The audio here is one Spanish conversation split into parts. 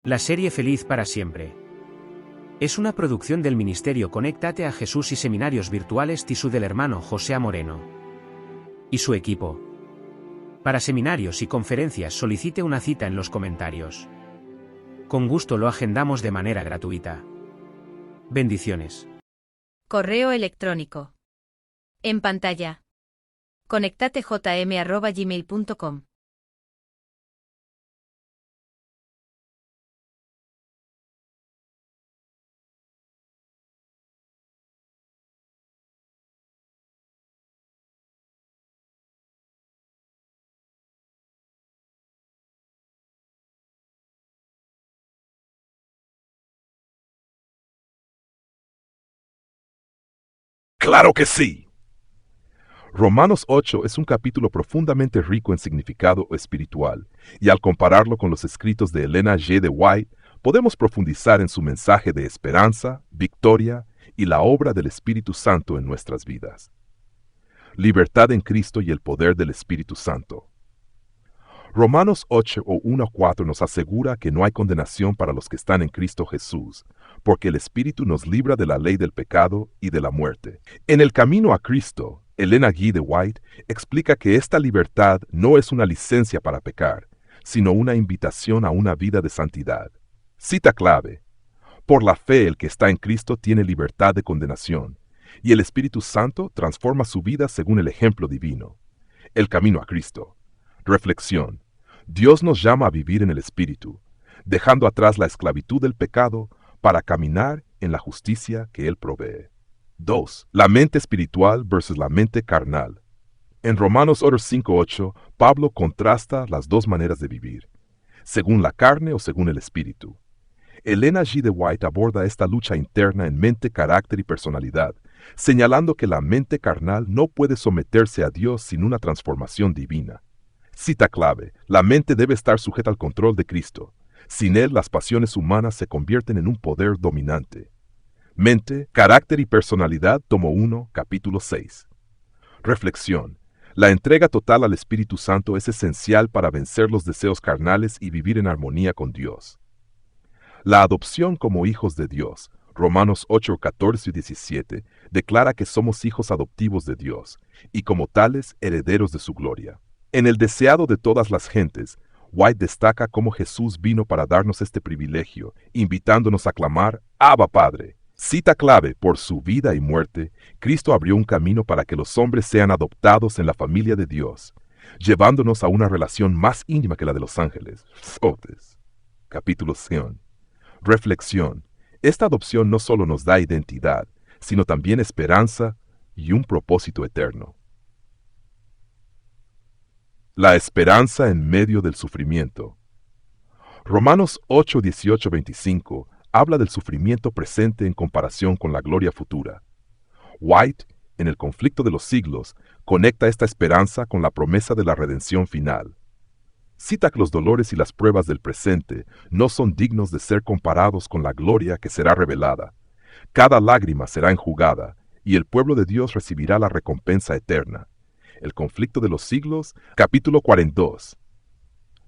La serie Feliz para Siempre es una producción del Ministerio Conéctate a Jesús y Seminarios Virtuales TISU del hermano José A. Moreno y su equipo. Para seminarios y conferencias solicite una cita en los comentarios. Con gusto lo agendamos de manera gratuita. Bendiciones. Correo electrónico. En pantalla. conectatejm@gmail.com. ¡Claro que sí! Romanos 8 es un capítulo profundamente rico en significado espiritual, y al compararlo con los escritos de Ellen G. White, podemos profundizar en su mensaje de esperanza, victoria y la obra del Espíritu Santo en nuestras vidas. Libertad en Cristo y el poder del Espíritu Santo. Romanos 8 o 1-4 nos asegura que no hay condenación para los que están en Cristo Jesús, porque el Espíritu nos libra de la ley del pecado y de la muerte. En el camino a Cristo, Ellen G. White explica que esta libertad no es una licencia para pecar, sino una invitación a una vida de santidad. Cita clave: por la fe el que está en Cristo tiene libertad de condenación, y el Espíritu Santo transforma su vida según el ejemplo divino. El camino a Cristo. Reflexión. Dios nos llama a vivir en el Espíritu, dejando atrás la esclavitud del pecado para caminar en la justicia que Él provee. 2. La mente espiritual versus la mente carnal. En Romanos 5:8, Pablo contrasta las dos maneras de vivir, según la carne o según el Espíritu. Ellen G. White aborda esta lucha interna en mente, carácter y personalidad, señalando que la mente carnal no puede someterse a Dios sin una transformación divina. Cita clave: la mente debe estar sujeta al control de Cristo. Sin Él, las pasiones humanas se convierten en un poder dominante. Mente, carácter y personalidad, tomo 1, capítulo 6. Reflexión. La entrega total al Espíritu Santo es esencial para vencer los deseos carnales y vivir en armonía con Dios. La adopción como hijos de Dios. Romanos 8, 14 y 17 declara que somos hijos adoptivos de Dios, y como tales, herederos de su gloria. En el deseado de todas las gentes, White destaca cómo Jesús vino para darnos este privilegio, invitándonos a clamar: Abba Padre. Cita clave: por su vida y muerte, Cristo abrió un camino para que los hombres sean adoptados en la familia de Dios, llevándonos a una relación más íntima que la de los ángeles. Capítulo 100. Reflexión. Esta adopción no solo nos da identidad, sino también esperanza y un propósito eterno. La esperanza en medio del sufrimiento. Romanos 8, 18, 25 habla del sufrimiento presente en comparación con la gloria futura. White, en El conflicto de los siglos, conecta esta esperanza con la promesa de la redención final. Cita que los dolores y las pruebas del presente no son dignos de ser comparados con la gloria que será revelada. Cada lágrima será enjugada, y el pueblo de Dios recibirá la recompensa eterna. El conflicto de los siglos, capítulo 42.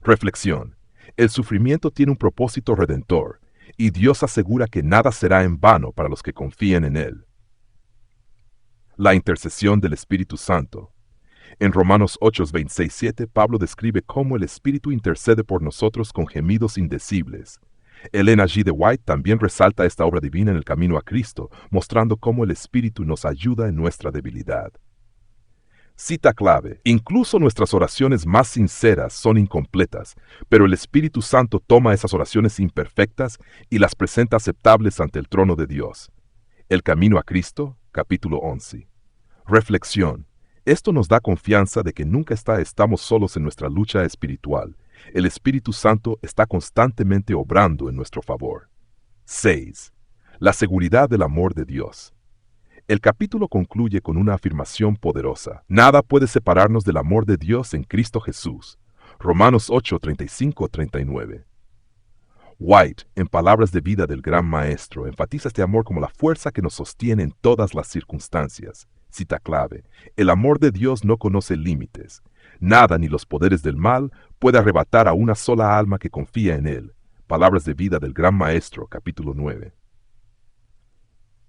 Reflexión. El sufrimiento tiene un propósito redentor, y Dios asegura que nada será en vano para los que confíen en Él. La intercesión del Espíritu Santo. En Romanos 8, 26-7, Pablo describe cómo el Espíritu intercede por nosotros con gemidos indecibles. Ellen G. White también resalta esta obra divina en el camino a Cristo, mostrando cómo el Espíritu nos ayuda en nuestra debilidad. Cita clave: incluso nuestras oraciones más sinceras son incompletas, pero el Espíritu Santo toma esas oraciones imperfectas y las presenta aceptables ante el trono de Dios. El camino a Cristo, capítulo 11. Reflexión. Esto nos da confianza de que nunca estamos solos en nuestra lucha espiritual. El Espíritu Santo está constantemente obrando en nuestro favor. 6. La seguridad del amor de Dios. El capítulo concluye con una afirmación poderosa: nada puede separarnos del amor de Dios en Cristo Jesús. Romanos 8, 35-39. White, en Palabras de Vida del Gran Maestro, enfatiza este amor como la fuerza que nos sostiene en todas las circunstancias. Cita clave: el amor de Dios no conoce límites. Nada ni los poderes del mal puede arrebatar a una sola alma que confía en Él. palabras de vida del Gran Maestro, capítulo 9.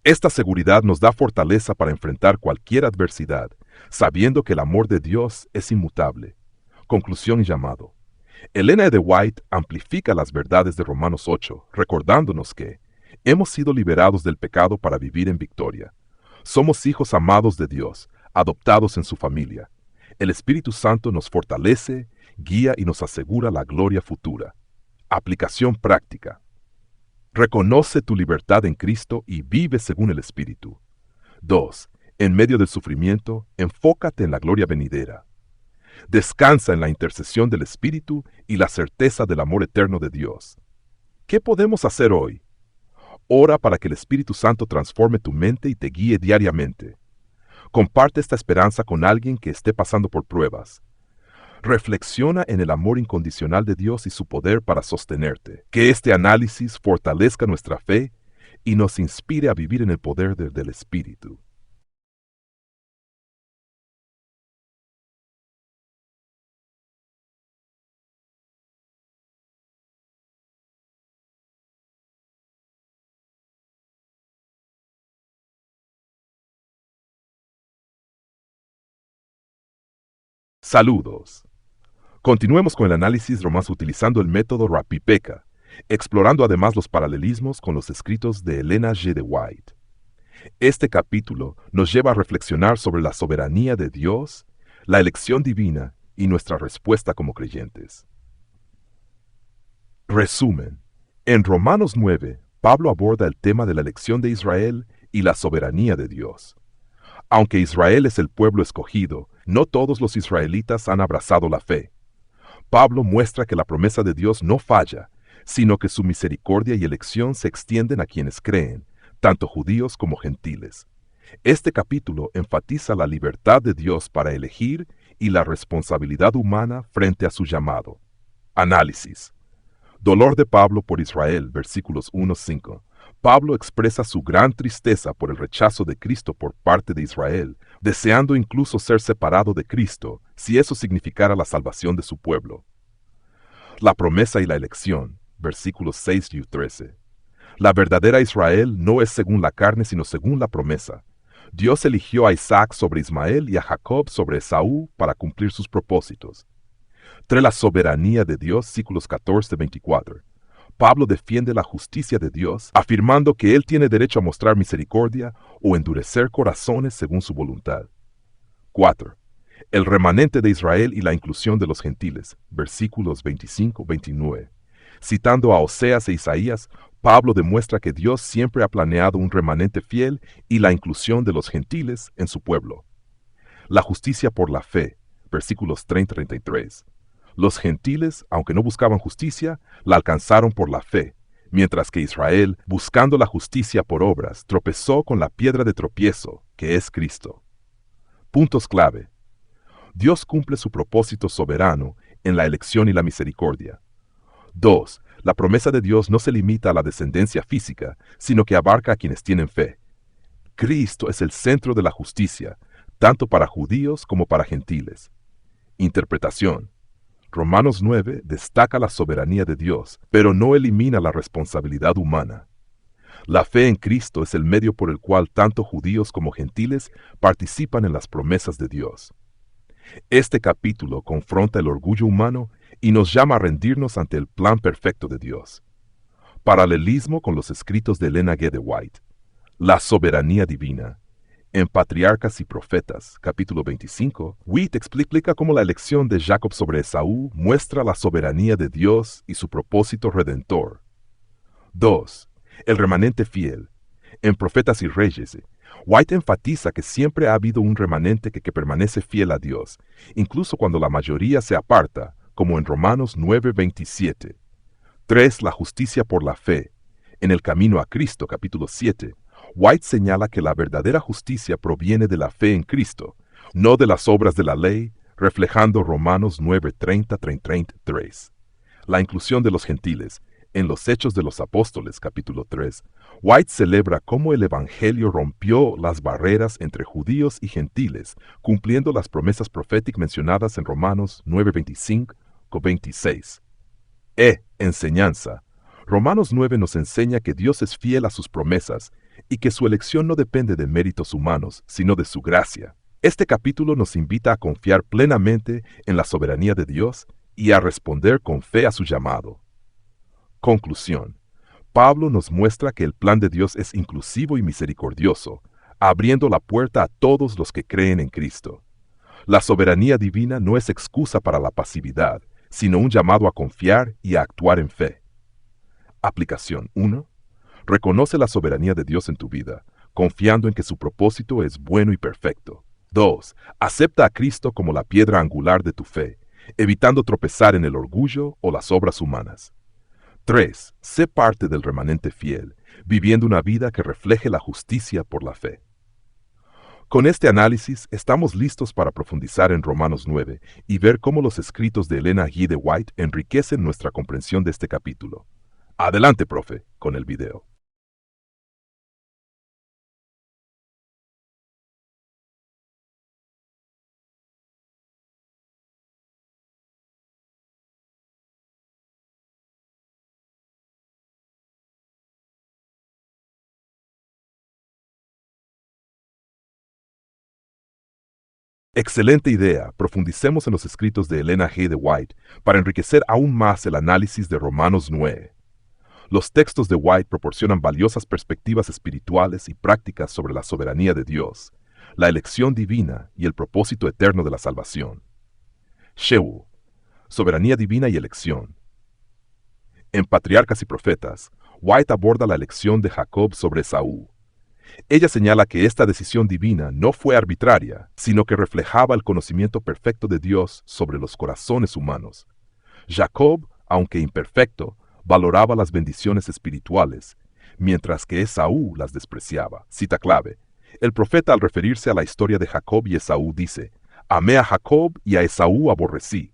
Esta seguridad nos da fortaleza para enfrentar cualquier adversidad, sabiendo que el amor de Dios es inmutable. Conclusión y llamado. Elena de White amplifica las verdades de Romanos 8, recordándonos que hemos sido liberados del pecado para vivir en victoria. Somos hijos amados de Dios, adoptados en su familia. El Espíritu Santo nos fortalece, guía y nos asegura la gloria futura. Aplicación práctica. Reconoce tu libertad en Cristo y vive según el Espíritu. 2. En medio del sufrimiento, enfócate en la gloria venidera. Descansa en la intercesión del Espíritu y la certeza del amor eterno de Dios. ¿Qué podemos hacer hoy? Ora para que el Espíritu Santo transforme tu mente y te guíe diariamente. Comparte esta esperanza con alguien que esté pasando por pruebas. Reflexiona en el amor incondicional de Dios y su poder para sostenerte. Que este análisis fortalezca nuestra fe y nos inspire a vivir en el poder del Espíritu. Saludos. Continuemos con el análisis romano utilizando el método Rapipeka, explorando además los paralelismos con los escritos de Elena G. de White. Este capítulo nos lleva a reflexionar sobre la soberanía de Dios, la elección divina y nuestra respuesta como creyentes. Resumen. En Romanos 9, Pablo aborda el tema de la elección de Israel y la soberanía de Dios. Aunque Israel es el pueblo escogido, no todos los israelitas han abrazado la fe. Pablo muestra que la promesa de Dios no falla, sino que su misericordia y elección se extienden a quienes creen, tanto judíos como gentiles. Este capítulo enfatiza la libertad de Dios para elegir y la responsabilidad humana frente a su llamado. Análisis. Dolor de Pablo por Israel, versículos 1-5. Pablo expresa su gran tristeza por el rechazo de Cristo por parte de Israel, deseando incluso ser separado de Cristo, si eso significara la salvación de su pueblo. La promesa y la elección, versículos 6-13. La verdadera Israel no es según la carne, sino según la promesa. Dios eligió a Isaac sobre Ismael y a Jacob sobre Esaú para cumplir sus propósitos. 3. La soberanía de Dios, versículos 14-24. Pablo defiende la justicia de Dios, afirmando que Él tiene derecho a mostrar misericordia o endurecer corazones según su voluntad. 4. El remanente de Israel y la inclusión de los gentiles, versículos 25-29. Citando a Oseas e Isaías, Pablo demuestra que Dios siempre ha planeado un remanente fiel y la inclusión de los gentiles en su pueblo. La justicia por la fe, versículos 30-33. Los gentiles, aunque no buscaban justicia, la alcanzaron por la fe, mientras que Israel, buscando la justicia por obras, tropezó con la piedra de tropiezo, que es Cristo. Puntos clave. Dios cumple su propósito soberano en la elección y la misericordia. 2. La promesa de Dios no se limita a la descendencia física, sino que abarca a quienes tienen fe. Cristo es el centro de la justicia, tanto para judíos como para gentiles. Interpretación. Romanos 9 destaca la soberanía de Dios, pero no elimina la responsabilidad humana. La fe en Cristo es el medio por el cual tanto judíos como gentiles participan en las promesas de Dios. Este capítulo confronta el orgullo humano y nos llama a rendirnos ante el plan perfecto de Dios. Paralelismo con los escritos de Elena G. de White. La soberanía divina. En Patriarcas y Profetas, capítulo 25, White explica cómo la elección de Jacob sobre Esaú muestra la soberanía de Dios y su propósito redentor. 2. El remanente fiel. En Profetas y Reyes, White enfatiza que siempre ha habido un remanente que permanece fiel a Dios, incluso cuando la mayoría se aparta, como en Romanos 9:27. 3. La justicia por la fe. En El Camino a Cristo, capítulo 7, White señala que la verdadera justicia proviene de la fe en Cristo, no de las obras de la ley, reflejando Romanos 9:30-33. La inclusión de los gentiles. En los Hechos de los Apóstoles, capítulo 3, White celebra cómo el Evangelio rompió las barreras entre judíos y gentiles, cumpliendo las promesas proféticas mencionadas en Romanos 9:25-26. Enseñanza. Romanos 9 nos enseña que Dios es fiel a sus promesas y que su elección no depende de méritos humanos, sino de su gracia. Este capítulo nos invita a confiar plenamente en la soberanía de Dios y a responder con fe a su llamado. Conclusión. Pablo nos muestra que el plan de Dios es inclusivo y misericordioso, abriendo la puerta a todos los que creen en Cristo. La soberanía divina no es excusa para la pasividad, sino un llamado a confiar y a actuar en fe. Aplicación 1. Reconoce la soberanía de Dios en tu vida, confiando en que su propósito es bueno y perfecto. 2. Acepta a Cristo como la piedra angular de tu fe, evitando tropezar en el orgullo o las obras humanas. 3. Sé parte del remanente fiel, viviendo una vida que refleje la justicia por la fe. Con este análisis, estamos listos para profundizar en Romanos 9 y ver cómo los escritos de Ellen G. de White enriquecen nuestra comprensión de este capítulo. Adelante, profe, con el video. Excelente idea. Profundicemos en los escritos de Ellen G. de White para enriquecer aún más el análisis de Romanos 9. Los textos de White proporcionan valiosas perspectivas espirituales y prácticas sobre la soberanía de Dios, la elección divina y el propósito eterno de la salvación. Sheol, soberanía divina y elección. En Patriarcas y Profetas, White aborda la elección de Jacob sobre Esaú. Ella señala que esta decisión divina no fue arbitraria, sino que reflejaba el conocimiento perfecto de Dios sobre los corazones humanos. Jacob, aunque imperfecto, valoraba las bendiciones espirituales, mientras que Esaú las despreciaba. Cita clave. El profeta, al referirse a la historia de Jacob y Esaú, dice: «Amé a Jacob y a Esaú aborrecí».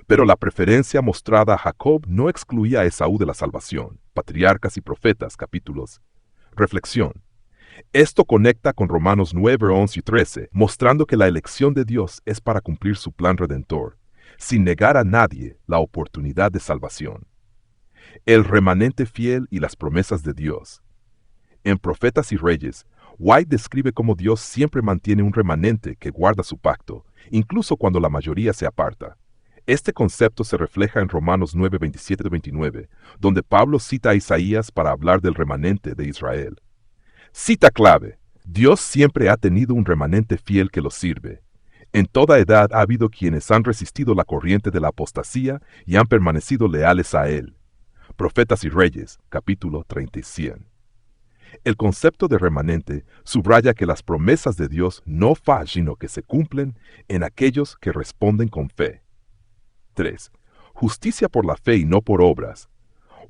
Pero la preferencia mostrada a Jacob no excluía a Esaú de la salvación. Patriarcas y Profetas, capítulos. Reflexión. Esto conecta con Romanos 9, 11 y 13, mostrando que la elección de Dios es para cumplir su plan redentor, sin negar a nadie la oportunidad de salvación. El remanente fiel y las promesas de Dios. En Profetas y Reyes, White describe cómo Dios siempre mantiene un remanente que guarda su pacto, incluso cuando la mayoría se aparta. Este concepto se refleja en Romanos 9, 27-29, donde Pablo cita a Isaías para hablar del remanente de Israel. Cita clave. Dios siempre ha tenido un remanente fiel que lo sirve. En toda edad ha habido quienes han resistido la corriente de la apostasía y han permanecido leales a Él. Profetas y Reyes, capítulo 30 y 100. El concepto de remanente subraya que las promesas de Dios no fallan, sino que se cumplen en aquellos que responden con fe. 3. Justicia por la fe y no por obras.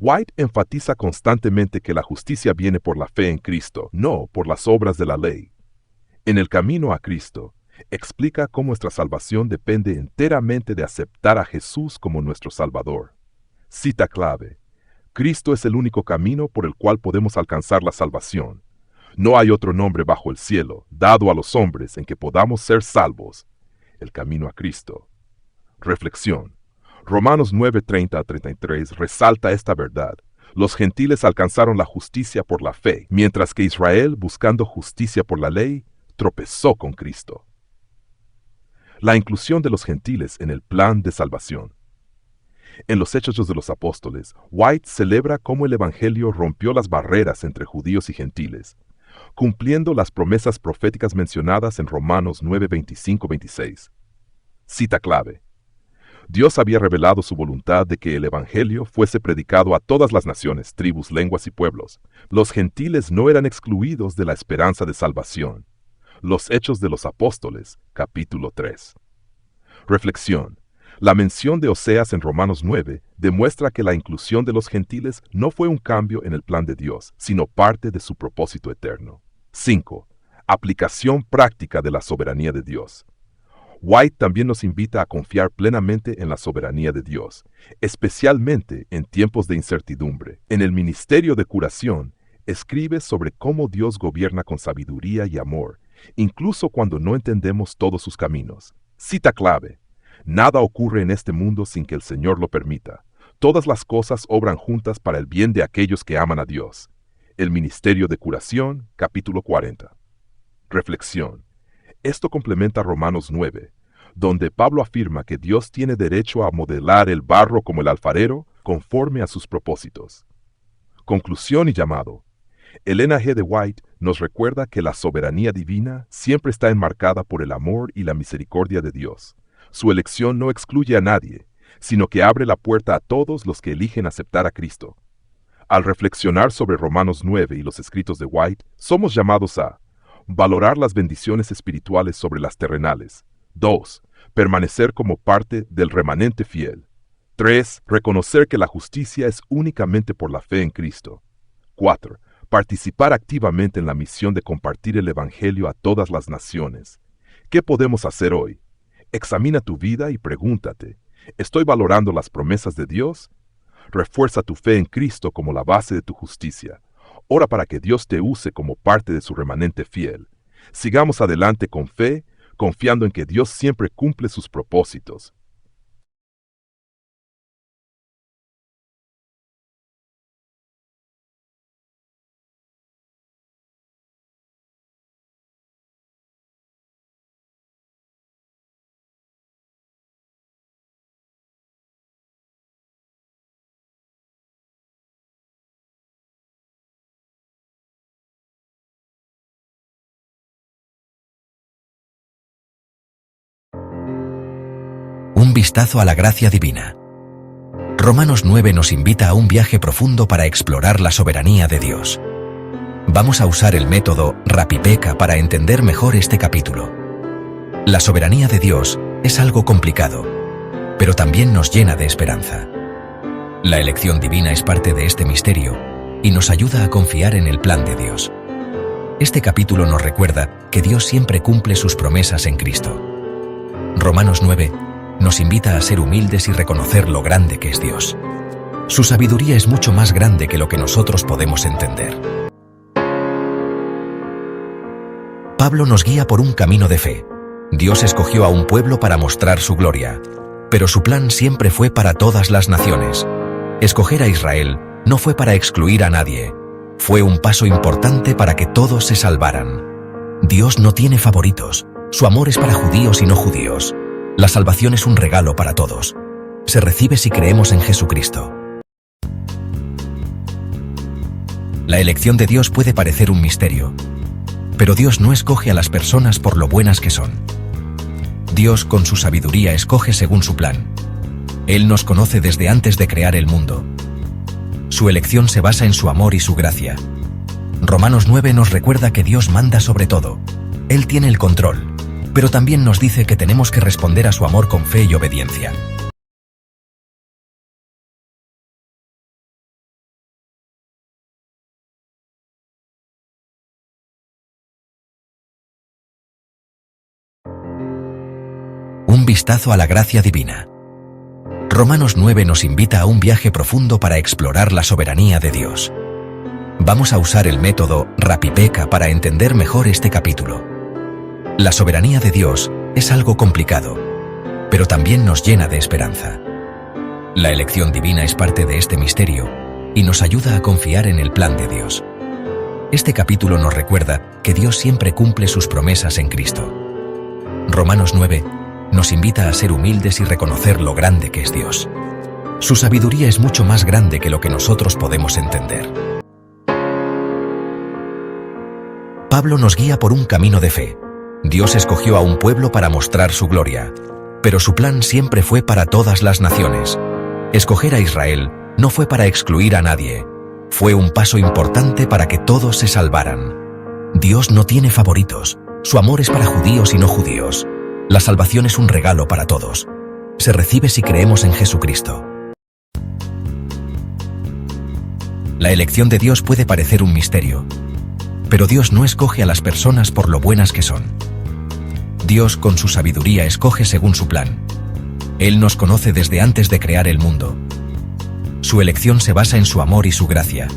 White enfatiza constantemente que la justicia viene por la fe en Cristo, no por las obras de la ley. En el camino a Cristo, explica cómo nuestra salvación depende enteramente de aceptar a Jesús como nuestro Salvador. Cita clave. Cristo es el único camino por el cual podemos alcanzar la salvación. No hay otro nombre bajo el cielo, dado a los hombres, en que podamos ser salvos. El camino a Cristo. Reflexión. Romanos 9:30-33 resalta esta verdad. Los gentiles alcanzaron la justicia por la fe, mientras que Israel, buscando justicia por la ley, tropezó con Cristo. La inclusión de los gentiles en el plan de salvación. En los Hechos de los Apóstoles, White celebra cómo el Evangelio rompió las barreras entre judíos y gentiles, cumpliendo las promesas proféticas mencionadas en Romanos 9:25-26. Cita clave. Dios había revelado su voluntad de que el Evangelio fuese predicado a todas las naciones, tribus, lenguas y pueblos. Los gentiles no eran excluidos de la esperanza de salvación. Los Hechos de los Apóstoles, capítulo 3. Reflexión. La mención de Oseas en Romanos 9 demuestra que la inclusión de los gentiles no fue un cambio en el plan de Dios, sino parte de su propósito eterno. 5. Aplicación práctica de la soberanía de Dios. White también nos invita a confiar plenamente en la soberanía de Dios, especialmente en tiempos de incertidumbre. En el ministerio de curación, escribe sobre cómo Dios gobierna con sabiduría y amor, incluso cuando no entendemos todos sus caminos. Cita clave. Nada ocurre en este mundo sin que el Señor lo permita. todas las cosas obran juntas para el bien de aquellos que aman a Dios. El Ministerio de Curación, capítulo 40. Reflexión. Esto complementa Romanos 9, donde Pablo afirma que Dios tiene derecho a modelar el barro como el alfarero conforme a sus propósitos. Conclusión y llamado. Elena G. de White nos recuerda que la soberanía divina siempre está enmarcada por el amor y la misericordia de Dios. Su elección no excluye a nadie, sino que abre la puerta a todos los que eligen aceptar a Cristo. Al reflexionar sobre Romanos 9 y los escritos de White, somos llamados a valorar las bendiciones espirituales sobre las terrenales. 2. Permanecer como parte del remanente fiel. 3. Reconocer que la justicia es únicamente por la fe en Cristo. 4. Participar activamente en la misión de compartir el Evangelio a todas las naciones. ¿Qué podemos hacer hoy? Examina tu vida y pregúntate, ¿estoy valorando las promesas de Dios? Refuerza tu fe en Cristo como la base de tu justicia. Ora para que Dios te use como parte de su remanente fiel. Sigamos adelante con fe, confiando en que Dios siempre cumple sus propósitos. Un vistazo a la gracia divina. Romanos 9 nos invita a un viaje profundo para explorar la soberanía de Dios. Vamos a usar el método Rapipeca para entender mejor este capítulo. La soberanía de Dios es algo complicado, pero también nos llena de esperanza. La elección divina es parte de este misterio y nos ayuda a confiar en el plan de Dios. Este capítulo nos recuerda que Dios siempre cumple sus promesas en Cristo. Romanos 9 nos invita a ser humildes y reconocer lo grande que es Dios. Su sabiduría es mucho más grande que lo que nosotros podemos entender. Pablo nos guía por un camino de fe. Dios escogió a un pueblo para mostrar su gloria, pero su plan siempre fue para todas las naciones. Escoger a Israel no fue para excluir a nadie, fue un paso importante para que todos se salvaran. Dios no tiene favoritos, su amor es para judíos y no judíos. La salvación es un regalo para todos. Se recibe si creemos en Jesucristo. La elección de Dios puede parecer un misterio, pero Dios no escoge a las personas por lo buenas que son. Dios con su sabiduría escoge según su plan. Él nos conoce desde antes de crear el mundo. Su elección se basa en su amor y su gracia. Romanos 9 nos recuerda que Dios manda sobre todo. Él tiene el control, pero también nos dice que tenemos que responder a su amor con fe y obediencia. Un vistazo a la gracia divina. Romanos 9 nos invita a un viaje profundo para explorar la soberanía de Dios. Vamos a usar el método Rapipeca para entender mejor este capítulo. La soberanía de Dios es algo complicado, pero también nos llena de esperanza. La elección divina es parte de este misterio y nos ayuda a confiar en el plan de Dios. Este capítulo nos recuerda que Dios siempre cumple sus promesas en Cristo. Romanos 9 nos invita a ser humildes y reconocer lo grande que es Dios. Su sabiduría es mucho más grande que lo que nosotros podemos entender. Pablo nos guía por un camino de fe. Dios escogió a un pueblo para mostrar su gloria, pero su plan siempre fue para todas las naciones. Escoger a Israel no fue para excluir a nadie, fue un paso importante para que todos se salvaran. Dios no tiene favoritos, su amor es para judíos y no judíos. La salvación es un regalo para todos. Se recibe si creemos en Jesucristo. La elección de Dios puede parecer un misterio, pero Dios no escoge a las personas por lo buenas que son. Dios con su sabiduría escoge según su plan. Él nos conoce desde antes de crear el mundo. Su elección se basa en su amor y su gracia.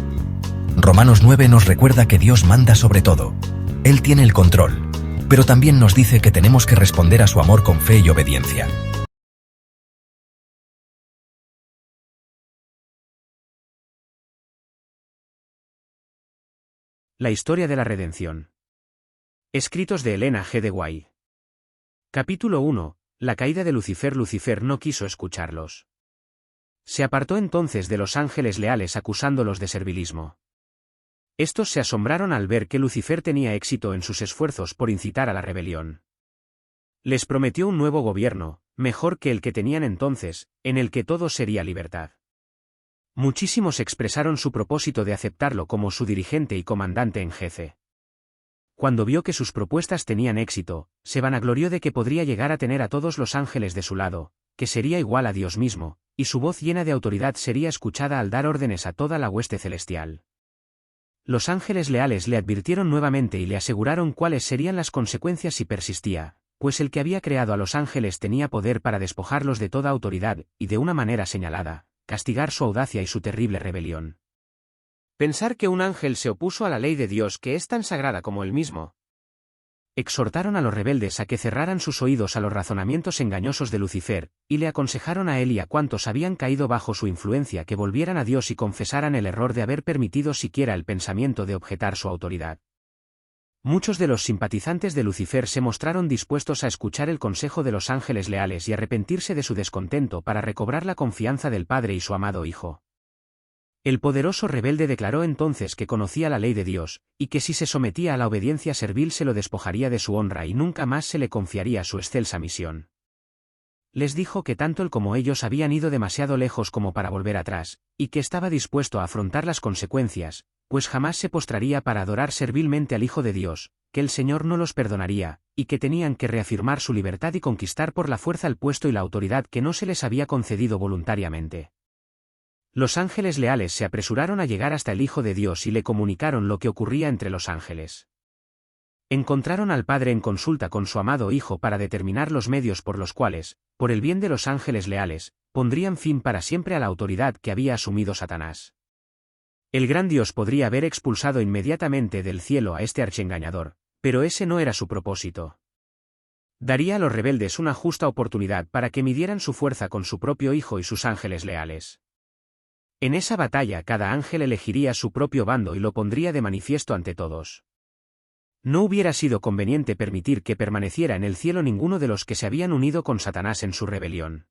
Romanos 9 nos recuerda que Dios manda sobre todo. Él tiene el control, pero también nos dice que tenemos que responder a su amor con fe y obediencia. La historia de la redención. Escritos de Elena G. de White. Capítulo 1. La caída de Lucifer. Lucifer no quiso escucharlos. Se apartó entonces de los ángeles leales acusándolos de servilismo. Estos se asombraron al ver que Lucifer tenía éxito en sus esfuerzos por incitar a la rebelión. Les prometió un nuevo gobierno, mejor que el que tenían entonces, en el que todo sería libertad. Muchísimos expresaron su propósito de aceptarlo como su dirigente y comandante en jefe. Cuando vio que sus propuestas tenían éxito, se vanaglorió de que podría llegar a tener a todos los ángeles de su lado, que sería igual a Dios mismo, y su voz llena de autoridad sería escuchada al dar órdenes a toda la hueste celestial. Los ángeles leales le advirtieron nuevamente y le aseguraron cuáles serían las consecuencias si persistía, pues el que había creado a los ángeles tenía poder para despojarlos de toda autoridad, y de una manera señalada, castigar su audacia y su terrible rebelión. Pensar que un ángel se opuso a la ley de Dios que es tan sagrada como él mismo. Exhortaron a los rebeldes a que cerraran sus oídos a los razonamientos engañosos de Lucifer, y le aconsejaron a él y a cuantos habían caído bajo su influencia que volvieran a Dios y confesaran el error de haber permitido siquiera el pensamiento de objetar su autoridad. Muchos de los simpatizantes de Lucifer se mostraron dispuestos a escuchar el consejo de los ángeles leales y arrepentirse de su descontento para recobrar la confianza del Padre y su amado Hijo. El poderoso rebelde declaró entonces que conocía la ley de Dios, y que si se sometía a la obediencia servil se lo despojaría de su honra y nunca más se le confiaría su excelsa misión. Les dijo que tanto él como ellos habían ido demasiado lejos como para volver atrás, y que estaba dispuesto a afrontar las consecuencias, pues jamás se postraría para adorar servilmente al Hijo de Dios, que el Señor no los perdonaría, y que tenían que reafirmar su libertad y conquistar por la fuerza el puesto y la autoridad que no se les había concedido voluntariamente. Los ángeles leales se apresuraron a llegar hasta el Hijo de Dios y le comunicaron lo que ocurría entre los ángeles. Encontraron al Padre en consulta con su amado Hijo para determinar los medios por los cuales, por el bien de los ángeles leales, pondrían fin para siempre a la autoridad que había asumido Satanás. El gran Dios podría haber expulsado inmediatamente del cielo a este archiengañador, pero ese no era su propósito. Daría a los rebeldes una justa oportunidad para que midieran su fuerza con su propio Hijo y sus ángeles leales. En esa batalla cada ángel elegiría su propio bando y lo pondría de manifiesto ante todos. No hubiera sido conveniente permitir que permaneciera en el cielo ninguno de los que se habían unido con Satanás en su rebelión.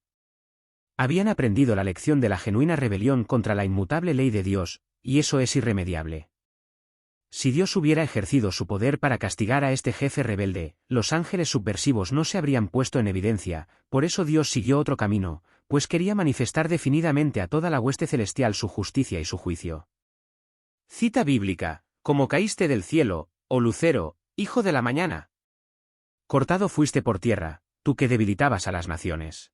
Habían aprendido la lección de la genuina rebelión contra la inmutable ley de Dios, y eso es irremediable. Si Dios hubiera ejercido su poder para castigar a este jefe rebelde, los ángeles subversivos no se habrían puesto en evidencia, por eso Dios siguió otro camino, pues quería manifestar definidamente a toda la hueste celestial su justicia y su juicio. Cita bíblica: como caíste del cielo, oh lucero, hijo de la mañana. Cortado fuiste por tierra, tú que debilitabas a las naciones.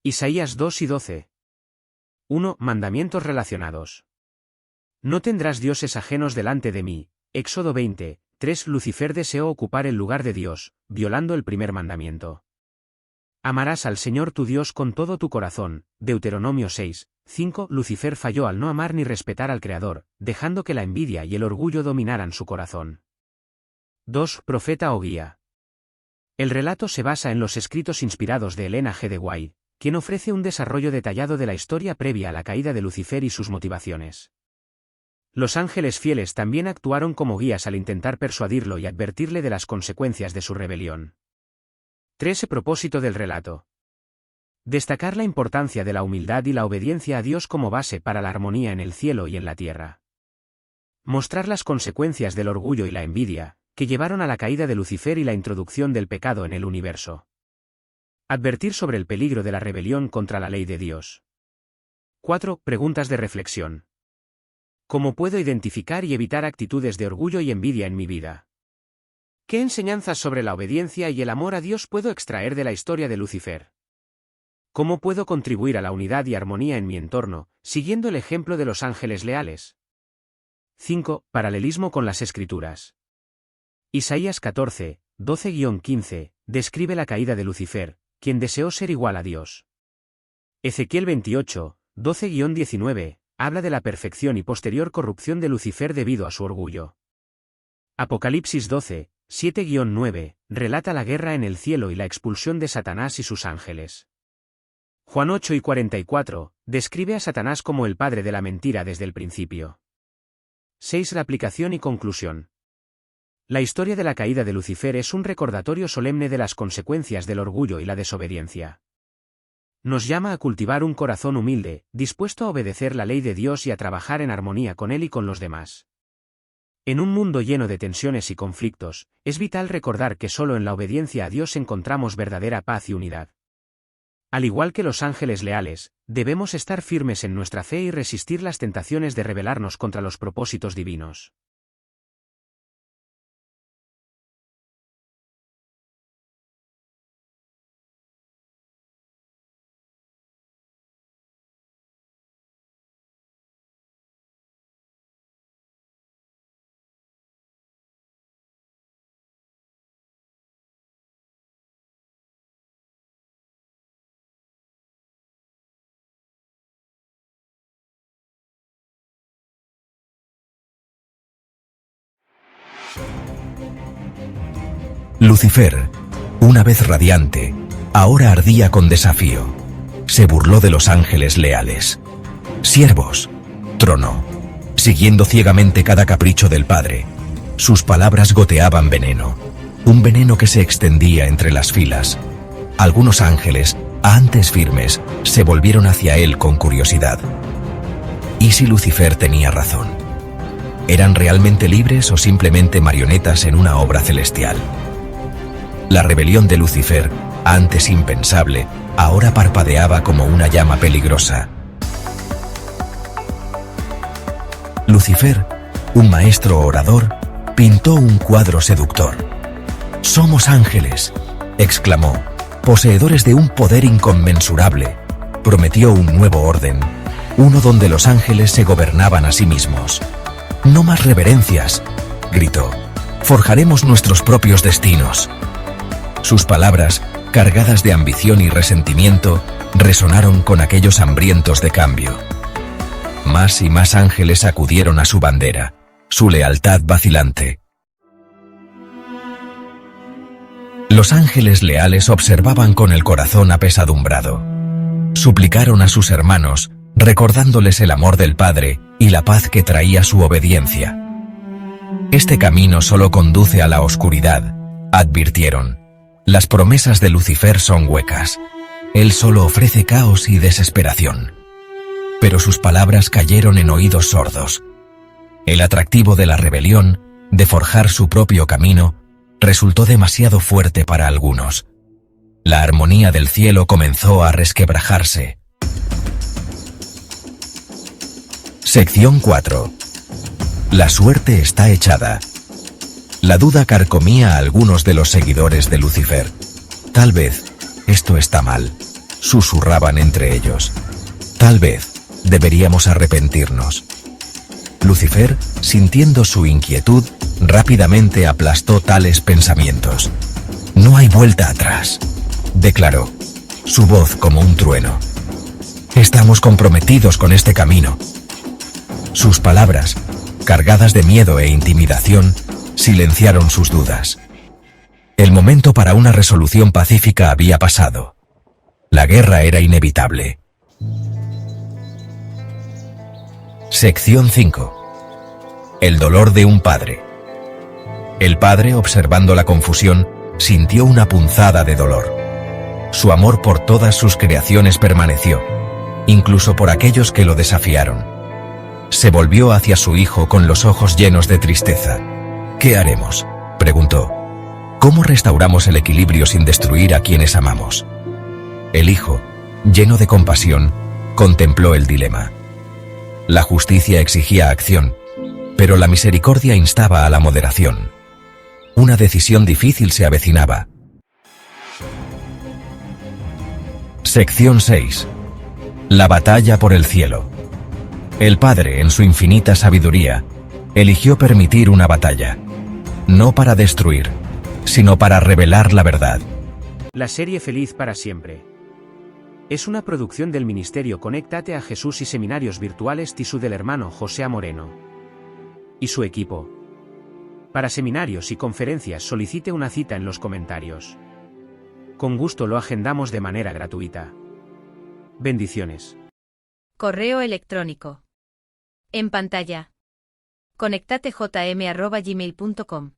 Isaías 2 y 12. 1. Mandamientos relacionados. No tendrás dioses ajenos delante de mí. Éxodo 20, 3. Lucifer deseó ocupar el lugar de Dios, violando el primer mandamiento. Amarás al Señor tu Dios con todo tu corazón. Deuteronomio 6, 5. Lucifer falló al no amar ni respetar al Creador, dejando que la envidia y el orgullo dominaran su corazón. 2. Profeta o guía. El relato se basa en los escritos inspirados de Elena G. de White, quien ofrece un desarrollo detallado de la historia previa a la caída de Lucifer y sus motivaciones. Los ángeles fieles también actuaron como guías al intentar persuadirlo y advertirle de las consecuencias de su rebelión. 3. Propósito del relato. Destacar la importancia de la humildad y la obediencia a Dios como base para la armonía en el cielo y en la tierra. Mostrar las consecuencias del orgullo y la envidia, que llevaron a la caída de Lucifer y la introducción del pecado en el universo. Advertir sobre el peligro de la rebelión contra la ley de Dios. 4. Preguntas de reflexión. ¿Cómo puedo identificar y evitar actitudes de orgullo y envidia en mi vida? ¿Qué enseñanzas sobre la obediencia y el amor a Dios puedo extraer de la historia de Lucifer? ¿Cómo puedo contribuir a la unidad y armonía en mi entorno, siguiendo el ejemplo de los ángeles leales? 5. Paralelismo con las Escrituras. Isaías 14, 12-15, describe la caída de Lucifer, quien deseó ser igual a Dios. Ezequiel 28, 12-19, habla de la perfección y posterior corrupción de Lucifer debido a su orgullo. Apocalipsis 12, 7-9, relata la guerra en el cielo y la expulsión de Satanás y sus ángeles. Juan 8 y 44, describe a Satanás como el padre de la mentira desde el principio. 6. La aplicación y conclusión. La historia de la caída de Lucifer es un recordatorio solemne de las consecuencias del orgullo y la desobediencia. Nos llama a cultivar un corazón humilde, dispuesto a obedecer la ley de Dios y a trabajar en armonía con Él y con los demás. En un mundo lleno de tensiones y conflictos, es vital recordar que solo en la obediencia a Dios encontramos verdadera paz y unidad. Al igual que los ángeles leales, debemos estar firmes en nuestra fe y resistir las tentaciones de rebelarnos contra los propósitos divinos. Lucifer, una vez radiante, ahora ardía con desafío. Se burló de los ángeles leales. Siervos, tronó, siguiendo ciegamente cada capricho del Padre. Sus palabras goteaban veneno, un veneno que se extendía entre las filas. Algunos ángeles, antes firmes, se volvieron hacia él con curiosidad. ¿Y si Lucifer tenía razón? ¿Eran realmente libres o simplemente marionetas en una obra celestial? La rebelión de Lucifer, antes impensable, ahora parpadeaba como una llama peligrosa. Lucifer, un maestro orador, pintó un cuadro seductor. «Somos ángeles», exclamó, poseedores de un poder inconmensurable. Prometió un nuevo orden, uno donde los ángeles se gobernaban a sí mismos. «No más reverencias», gritó, «forjaremos nuestros propios destinos». Sus palabras, cargadas de ambición y resentimiento, resonaron con aquellos hambrientos de cambio. Más y más ángeles acudieron a su bandera, su lealtad vacilante. Los ángeles leales observaban con el corazón apesadumbrado. Suplicaron a sus hermanos, recordándoles el amor del Padre y la paz que traía su obediencia. «Este camino solo conduce a la oscuridad», advirtieron. «Las promesas de Lucifer son huecas. Él solo ofrece caos y desesperación». Pero sus palabras cayeron en oídos sordos. El atractivo de la rebelión, de forjar su propio camino, resultó demasiado fuerte para algunos. La armonía del cielo comenzó a resquebrajarse. Sección 4. La suerte está echada. La duda carcomía a algunos de los seguidores de Lucifer. «Tal vez esto está mal», susurraban entre ellos. «Tal vez deberíamos arrepentirnos». Lucifer, sintiendo su inquietud, rápidamente aplastó tales pensamientos. «No hay vuelta atrás», declaró, su voz como un trueno. «Estamos comprometidos con este camino». Sus palabras, cargadas de miedo e intimidación, silenciaron sus dudas. El momento para una resolución pacífica había pasado. La guerra era inevitable. Sección 5. El dolor de un padre. El padre, observando la confusión, sintió una punzada de dolor. Su amor por todas sus creaciones permaneció, incluso por aquellos que lo desafiaron. Se volvió hacia su hijo con los ojos llenos de tristeza. «¿Qué haremos?», preguntó. «¿Cómo restauramos el equilibrio sin destruir a quienes amamos?». El hijo, lleno de compasión, contempló el dilema. La justicia exigía acción, pero la misericordia instaba a la moderación. Una decisión difícil se avecinaba. Sección 6. La batalla por el cielo. El Padre, en su infinita sabiduría, eligió permitir una batalla, no para destruir, sino para revelar la verdad. La serie Feliz para siempre. Es una producción del Ministerio Conéctate a Jesús y Seminarios Virtuales TISU del hermano José Moreno y su equipo. Para seminarios y conferencias solicite una cita en los comentarios. Con gusto lo agendamos de manera gratuita. Bendiciones. Correo electrónico. En pantalla. conectatejm@gmail.com.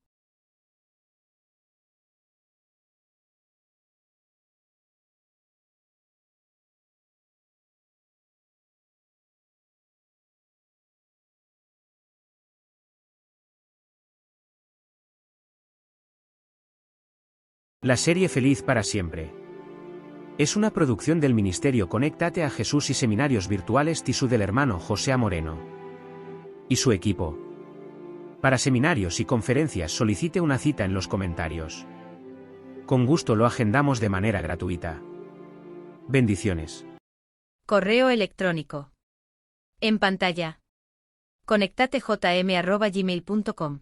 La serie Feliz para siempre. Es una producción del Ministerio Conéctate a Jesús y Seminarios Virtuales TISU del hermano José Moreno y su equipo. Para seminarios y conferencias solicite una cita en los comentarios. Con gusto lo agendamos de manera gratuita. Bendiciones. Correo electrónico. En pantalla. conectatejm@gmail.com.